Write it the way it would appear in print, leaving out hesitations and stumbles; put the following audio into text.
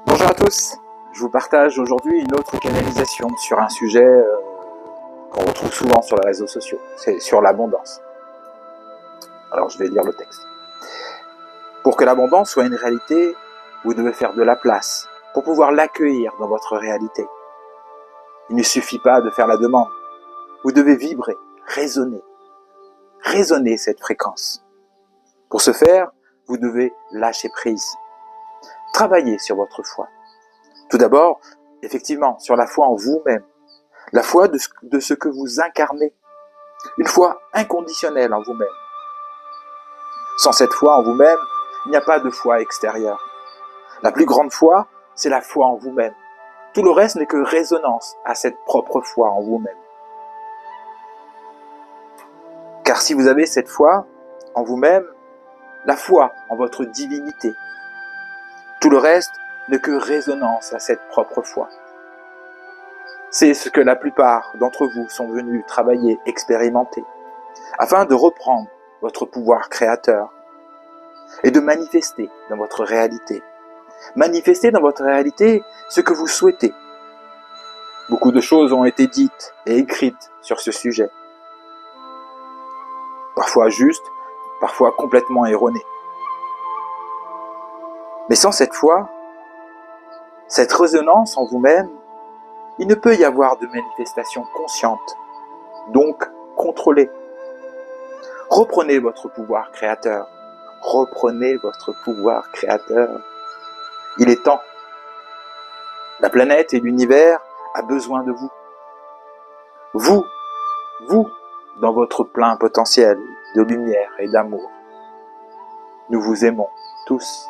Bonjour à tous, je vous partage aujourd'hui une autre canalisation sur un sujet qu'on retrouve souvent sur les réseaux sociaux, c'est sur l'abondance. Alors je vais lire le texte. Pour que l'abondance soit une réalité, vous devez faire de la place pour pouvoir l'accueillir dans votre réalité. Il ne suffit pas de faire la demande, vous devez vibrer, résonner cette fréquence. Pour ce faire, vous devez lâcher prise, travailler sur votre foi. Tout d'abord, effectivement, sur la foi en vous-même, la foi de ce que vous incarnez, une foi inconditionnelle en vous-même. Sans cette foi en vous-même, il n'y a pas de foi extérieure. La plus grande foi, c'est la foi en vous-même. Tout le reste n'est que résonance à cette propre foi en vous-même. Car si vous avez cette foi en vous-même, la foi en votre divinité, tout le reste n'est que résonance à cette propre foi. C'est ce que la plupart d'entre vous sont venus travailler, expérimenter, afin de reprendre votre pouvoir créateur et de manifester dans votre réalité. Manifester dans votre réalité ce que vous souhaitez. Beaucoup de choses ont été dites et écrites sur ce sujet. Parfois justes, parfois complètement erronées. Mais sans cette foi, cette résonance en vous-même, il ne peut y avoir de manifestation consciente, donc contrôlée. Reprenez votre pouvoir créateur. Reprenez votre pouvoir créateur. Il est temps. La planète et l'univers a besoin de vous. Vous, dans votre plein potentiel de lumière et d'amour. Nous vous aimons tous.